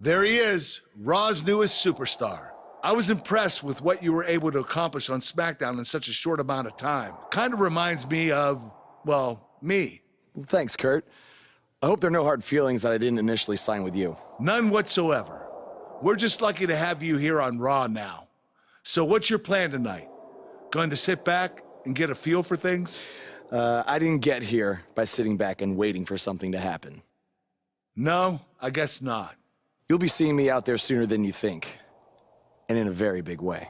There he is, Raw's newest superstar. I was impressed with what you were able to accomplish on SmackDown in such a short amount of time. Kind of reminds me of, well, me. Thanks, Kurt. I hope there are no hard feelings that I didn't initially sign with you. None whatsoever. We're just lucky to have you here on Raw now. So what's your plan tonight? Going to sit back and get a feel for things? I didn't get here by sitting back and waiting for something to happen. No, I guess not. You'll be seeing me out there sooner than you think, and in a very big way.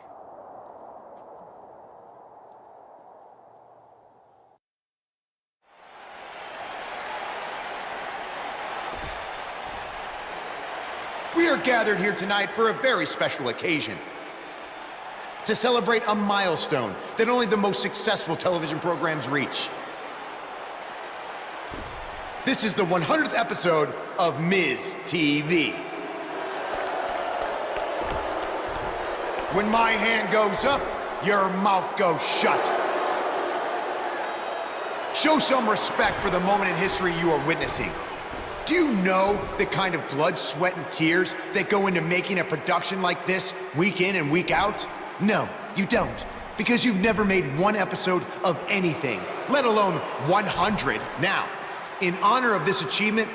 We are gathered here tonight for a very special occasion. To celebrate a milestone that only the most successful television programs reach. This is the 100th episode of Miz TV. When my hand goes up, your mouth goes shut. Show some respect for the moment in history you are witnessing. Do you know the kind of blood, sweat, and tears that go into making a production like this week in and week out? No, you don't. Because you've never made one episode of anything, let alone 100. Now, in honor of this achievement,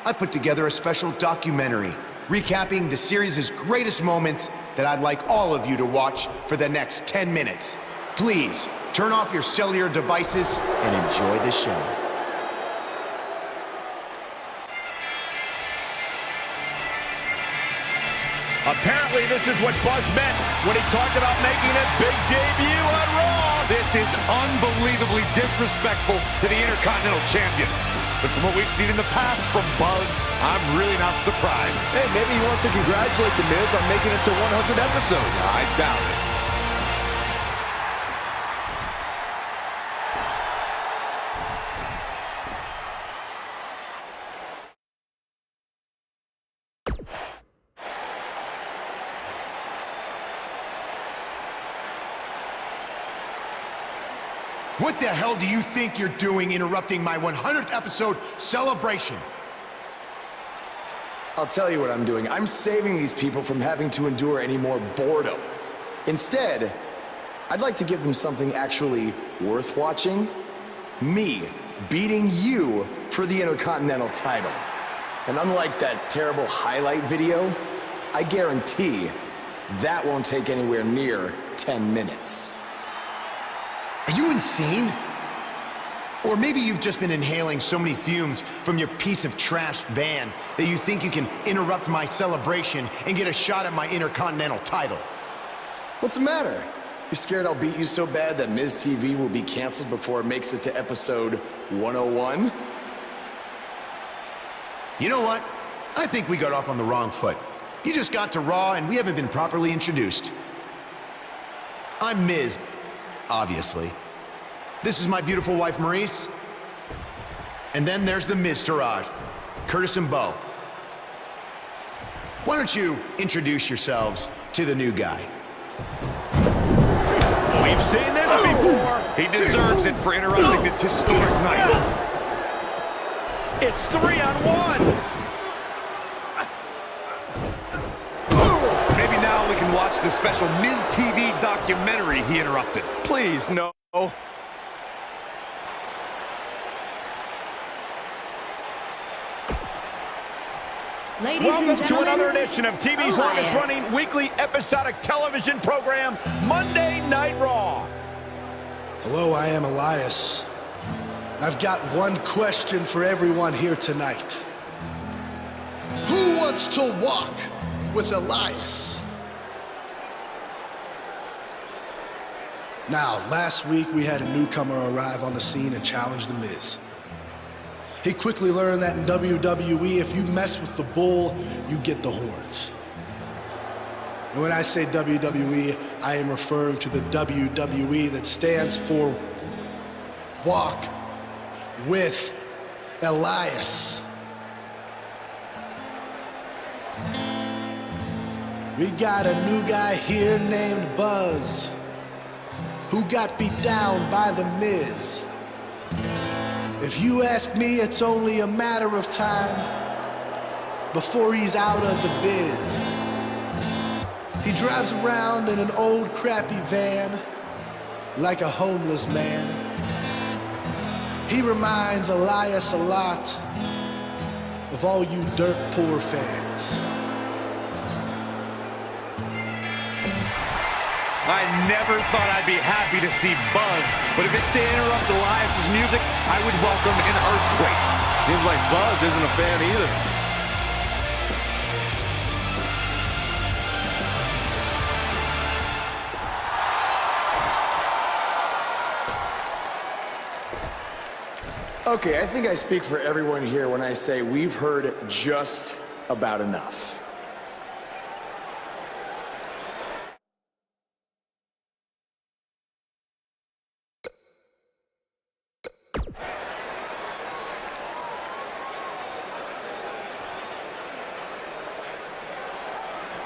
I put together a special documentary recapping the series' greatest moments that I'd like all of you to watch for the next 10 minutes. Please, turn off your cellular devices and enjoy the show. Apparently, this is what Buzz meant when he talked about making a big debut on Raw. This is unbelievably disrespectful to the Intercontinental Champion. But from what we've seen in the past from Buzz, I'm really not surprised. Hey, maybe he wants to congratulate The Miz on making it to 100 episodes. I doubt it. What the hell do you think you're doing interrupting my 100th episode celebration? I'll tell you what I'm doing. I'm saving these people from having to endure any more boredom. Instead, I'd like to give them something actually worth watching. Me beating you for the Intercontinental title. And unlike that terrible highlight video, I guarantee that won't take anywhere near 10 minutes. Are you insane? Or maybe you've just been inhaling so many fumes from your piece of trash van that you think you can interrupt my celebration and get a shot at my Intercontinental title. What's the matter? You scared I'll beat you so bad that Miz TV will be canceled before it makes it to episode 101? You know what? I think we got off on the wrong foot. You just got to Raw and we haven't been properly introduced. I'm Miz. Obviously. This is my beautiful wife, Maurice. And then there's the Miztourage, Curtis and Bo. Why don't you introduce yourselves to the new guy? We've seen this before. He deserves it for interrupting this historic night. It's 3-on-1. Maybe now we can watch the special Miz TV documentary he interrupted. Please, no. Welcome to another edition of TV's longest-running weekly episodic television program, Monday Night Raw. Hello, I am Elias. I've got one question for everyone here tonight. Who wants to walk with Elias? Now, last week we had a newcomer arrive on the scene and challenge The Miz. He quickly learned that in WWE, if you mess with the bull, you get the horns. And when I say WWE, I am referring to the WWE that stands for Walk with Elias. We got a new guy here named Buzz, who got beat down by The Miz. If you ask me, it's only a matter of time before he's out of the biz. He drives around in an old crappy van like a homeless man. He reminds Elias a lot of all you dirt poor fans. I never thought I'd be happy to see Buzz, but if it's to interrupt Elias's music, I would welcome an earthquake. Seems like Buzz isn't a fan either. Okay, I think I speak for everyone here when I say we've heard just about enough.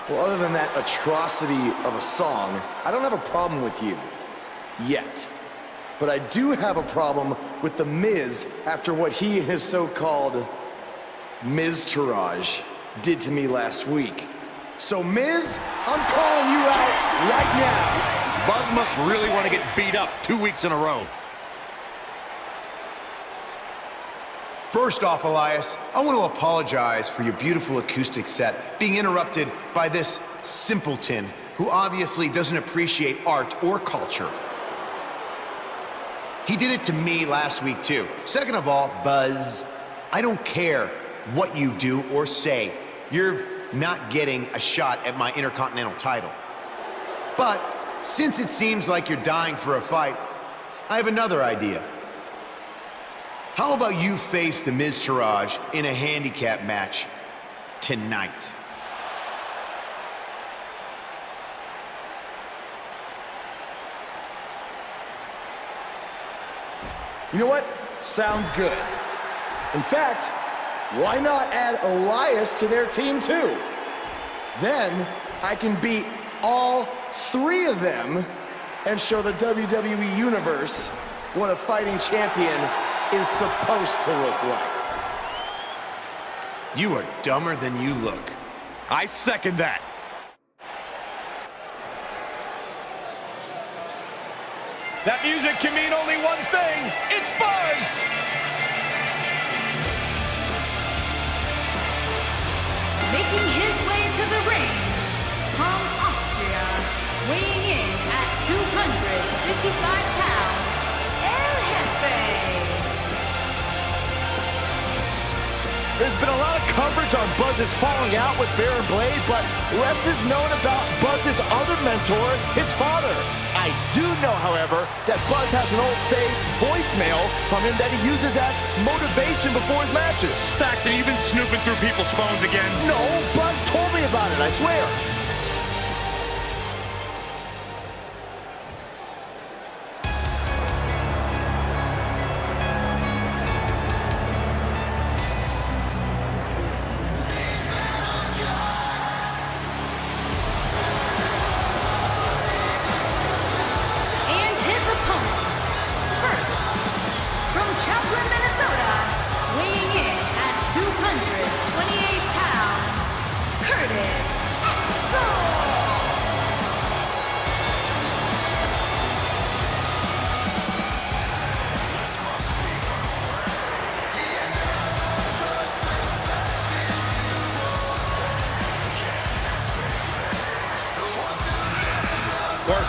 Well, other than that atrocity of a song, I don't have a problem with you. Yet. But I do have a problem with The Miz after what he and his so-called Miz-tourage did to me last week. So Miz, I'm calling you out right now. Buzz must really want to get beat up 2 weeks in a row. First off, Elias, I want to apologize for your beautiful acoustic set being interrupted by this simpleton who obviously doesn't appreciate art or culture. He did it to me last week, too. Second of all, Buzz, I don't care what you do or say. You're not getting a shot at my Intercontinental title. But since it seems like you're dying for a fight, I have another idea. How about you face the Miz-tourage in a handicap match tonight? You know what? Sounds good. In fact, why not add Elias to their team too? Then I can beat all three of them and show the WWE Universe what a fighting champion is supposed to look like. You are dumber than you look. I second that. That music can mean only one thing. It's Buzz! Making his way to the ring from Austria, weighing in at 255 pounds, El Jefe. There's been a lot of coverage on Buzz's falling out with Baron Blade, but less is known about Buzz's other mentor, his father. I do know, however, that Buzz has an old saved voicemail from him that he uses as motivation before his matches. Sacked, you've been snooping through people's phones again. No, Buzz told me about it, I swear.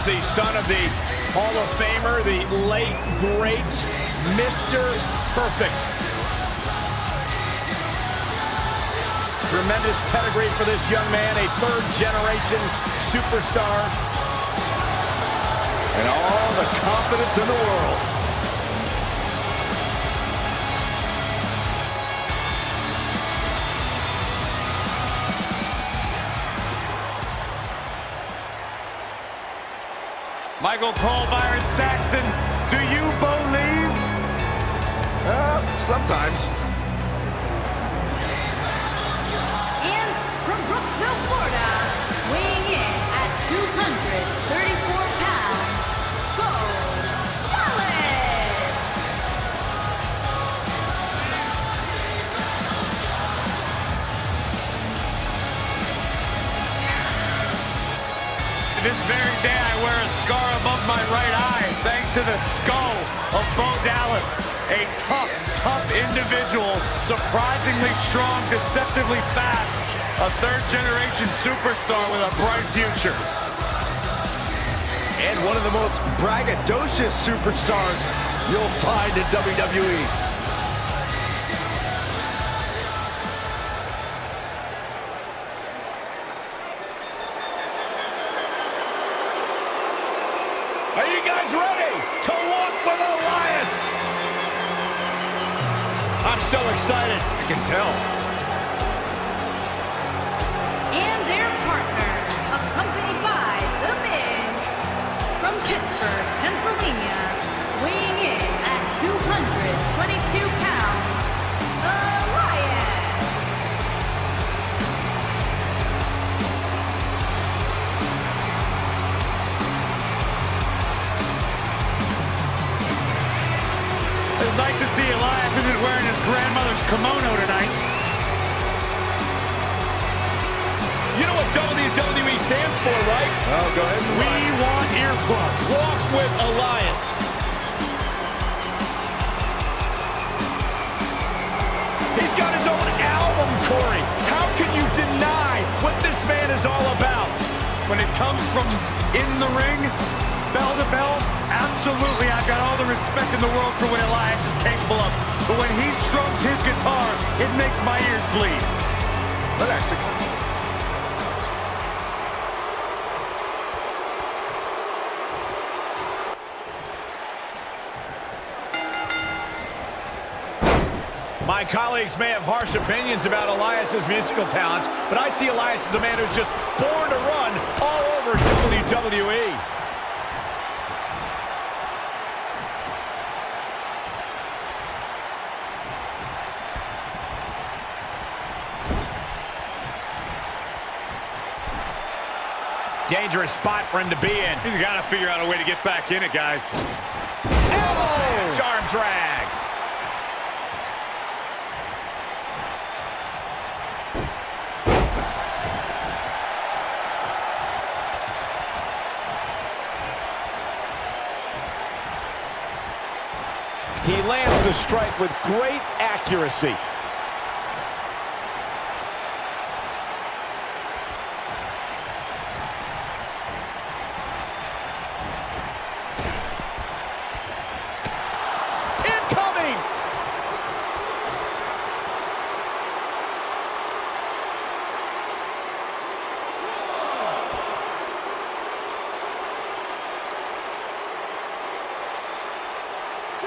The son of the Hall of Famer, the late, great Mr. Perfect. Tremendous pedigree for this young man, a third-generation superstar. And all the confidence in the world. Michael Cole, Byron Saxton, do you believe? Sometimes. And from Brooksville, Florida, weighing in at 234 pounds, Bo Wallace. the skull of Bo Dallas. A tough, tough individual, surprisingly strong, deceptively fast. A third-generation superstar with a bright future. And one of the most braggadocious superstars you'll find in WWE. Are you guys ready to walk with Elias? I'm so excited. I can tell. And their partner, accompanied by The Miz, from Pittsburgh, Pennsylvania, weighing in at 222 pounds, Elias. It's nice to see Elias isn't wearing his grandmother's kimono tonight. You know what WWE stands for, right? Oh, go ahead. We want earplugs. Walk with Elias. He's got his own album, Corey. How can you deny what this man is all about? When it comes from in the ring, bell to bell, absolutely, I've got all the respect in the world for what Elias is capable of. But when he strums his guitar, it makes my ears bleed. But actually, my colleagues may have harsh opinions about Elias's musical talents, but I see Elias as a man who's just born to run all over WWE. Dangerous spot for him to be in. He's got to figure out a way to get back in it, guys. Elbow! Arm drag. he lands the strike with great accuracy.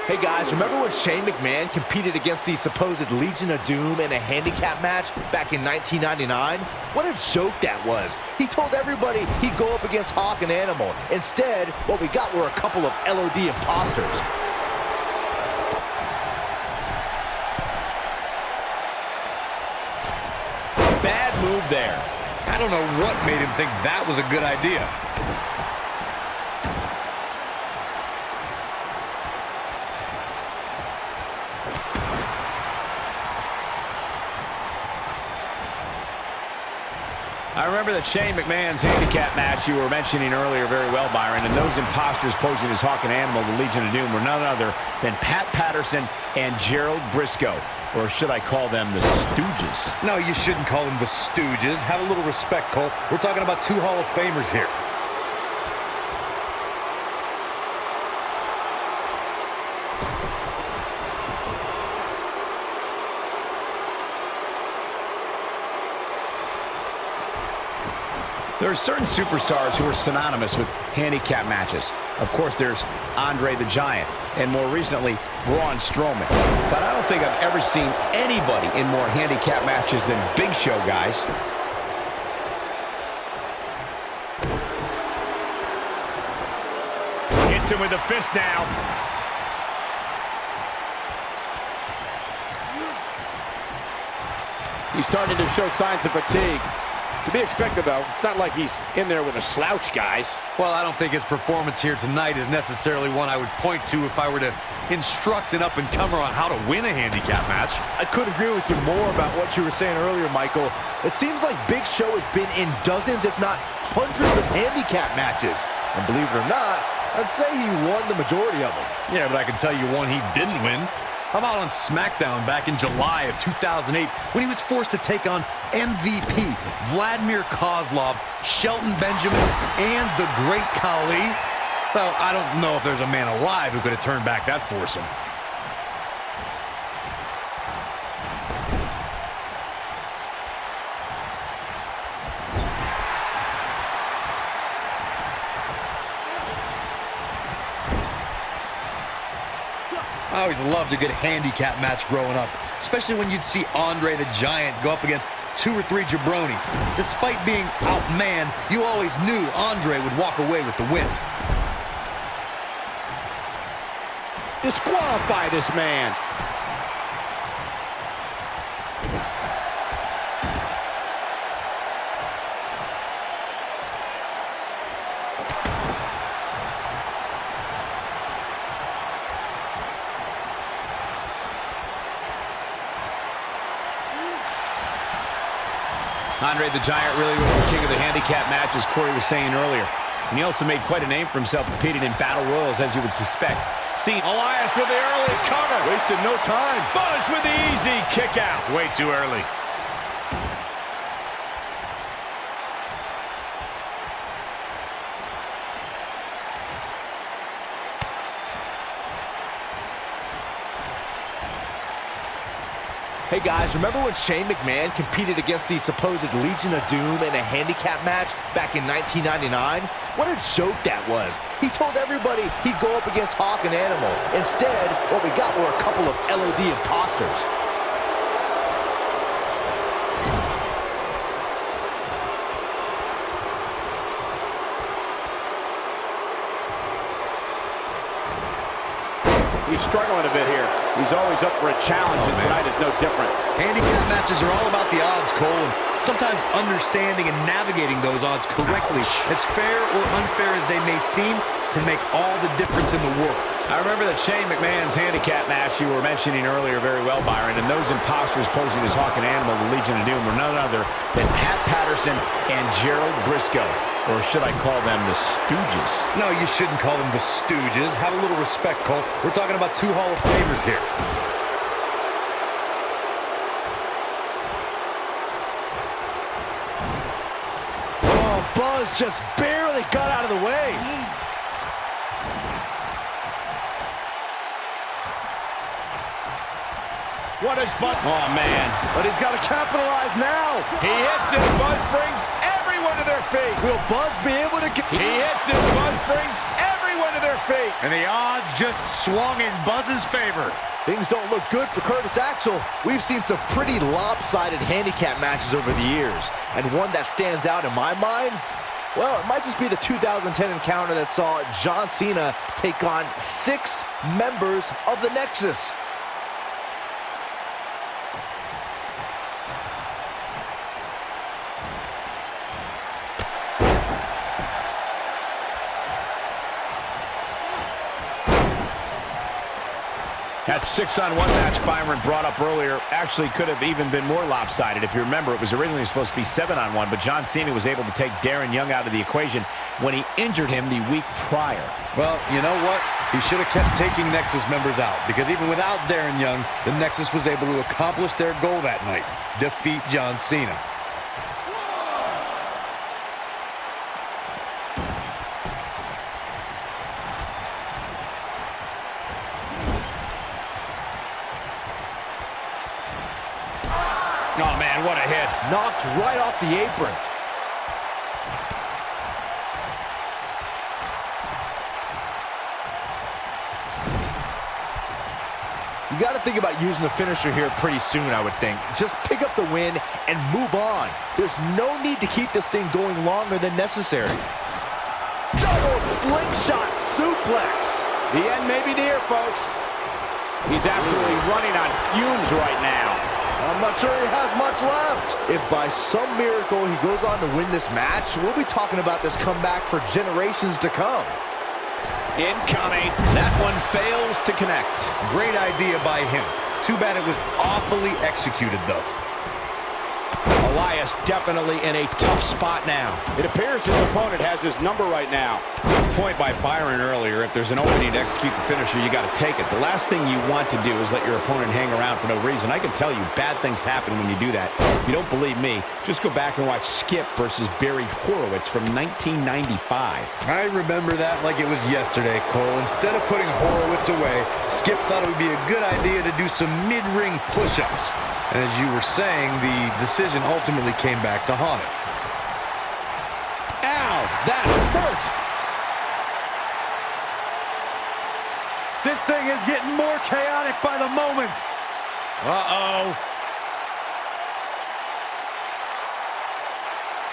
Hey guys, remember when Shane McMahon competed against the supposed Legion of Doom in a handicap match back in 1999? What a joke that was. He told everybody he'd go up against Hawk and Animal. Instead, what we got were a couple of LOD imposters. Bad move there. I don't know what made him think that was a good idea. I remember that Shane McMahon's handicap match you were mentioning earlier very well, Byron, and those imposters posing as Hawk and Animal, the Legion of Doom, were none other than Pat Patterson and Gerald Briscoe. Or should I call them the Stooges? No, you shouldn't call them the Stooges. Have a little respect, Cole. We're talking about two Hall of Famers here. There are certain superstars who are synonymous with handicap matches. Of course, there's Andre the Giant, and more recently, Braun Strowman. But I don't think I've ever seen anybody in more handicap matches than Big Show, guys. Hits him with a fist now. He's starting to show signs of fatigue. To be expected, though. It's not like he's in there with a slouch, guys. Well, I don't think his performance here tonight is necessarily one I would point to if I were to instruct an up-and-comer on how to win a handicap match. I couldn't agree with you more about what you were saying earlier, Michael. It seems like Big Show has been in dozens, if not hundreds, of handicap matches. And believe it or not, I'd say he won the majority of them. Yeah, but I can tell you one he didn't win. I'm out on SmackDown back in July of 2008 when he was forced to take on MVP Vladimir Kozlov, Shelton Benjamin, and the Great Khali. Well, I don't know if there's a man alive who could have turned back that foursome. I always loved a good handicap match growing up, especially when you'd see Andre the Giant go up against 2 or 3 jabronis. Despite being outmanned, you always knew Andre would walk away with the win. Disqualify this man. Andre the Giant really was the king of the handicap match, as Corey was saying earlier. And he also made quite a name for himself competing in battle royals, as you would suspect. See, Elias with the early cover. Wasted no time. Buzz with the easy kick out. Way too early. Hey guys, remember when Shane McMahon competed against the supposed Legion of Doom in a handicap match back in 1999? What a joke that was. He told everybody he'd go up against Hawk and Animal. Instead, what we got were a couple of LOD imposters. he's struggling a bit here. He's always up for a challenge, and tonight is no different. Handicap matches are all about the odds, Cole, and sometimes understanding and navigating those odds correctly, as fair or unfair as they may seem, can make all the difference in the world. I remember that Shane McMahon's handicap match you were mentioning earlier very well, Byron, and those imposters posing as Hawk and Animal, the Legion of Doom, were none other than Pat Patterson and Gerald Briscoe. Or should I call them the Stooges? No, you shouldn't call them the Stooges. Have a little respect, Cole. We're talking about two Hall of Famers here. Oh, Buzz just barely got out of the way. What is Buzz? Oh, man. But he's got to capitalize now. He hits it. Buzz brings everyone to their feet. Will Buzz be able to... He hits it. Buzz brings everyone to their feet. And the odds just swung in Buzz's favor. Things don't look good for Curtis Axel. We've seen some pretty lopsided handicap matches over the years. And one that stands out in my mind, well, it might just be the 2010 encounter that saw John Cena take on 6 members of the Nexus. That 6-on-1 match Byron brought up earlier actually could have even been more lopsided. If you remember, it was originally supposed to be 7-on-1, but John Cena was able to take Darren Young out of the equation when he injured him the week prior. Well, you know what? He should have kept taking Nexus members out, because even without Darren Young, the Nexus was able to accomplish their goal that night, defeat John Cena. Oh, man, what a hit. Knocked right off the apron. You got to think about using the finisher here pretty soon, I would think. Just pick up the win and move on. There's no need to keep this thing going longer than necessary. Double slingshot suplex. The end may be near, folks. He's absolutely running on fumes right now. I'm not sure he has much left. If by some miracle he goes on to win this match, we'll be talking about this comeback for generations to come. Incoming. That one fails to connect. Great idea by him. Too bad it was awfully executed, though. Elias definitely in a tough spot now. It appears his opponent has his number right now. Good point by Byron earlier. If there's an opening to execute the finisher, you got to take it. The last thing you want to do is let your opponent hang around for no reason. I can tell you, bad things happen when you do that. If you don't believe me, just go back and watch Skip versus Barry Horowitz from 1995. I remember that like it was yesterday, Cole. Instead of putting Horowitz away, Skip thought it would be a good idea to do some mid-ring push-ups. And as you were saying, the decision ultimately came back to haunt him. Ow, that hurt! This thing is getting more chaotic by the moment. Uh-oh.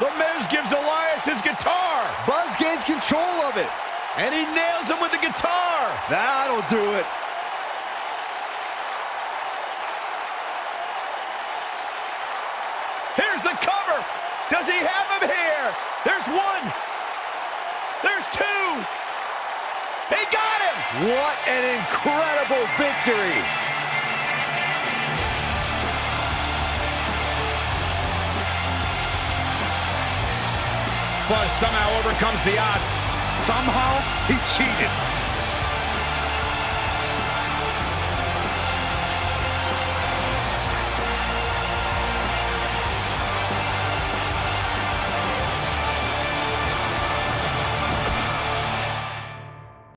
The Miz gives Elias his guitar. Buzz gains control of it. And he nails him with the guitar. That'll do it. Here's the cover. Does he have him here? There's one. There's two. He got him. What an incredible victory. Buzz somehow overcomes the odds. Somehow, he cheated.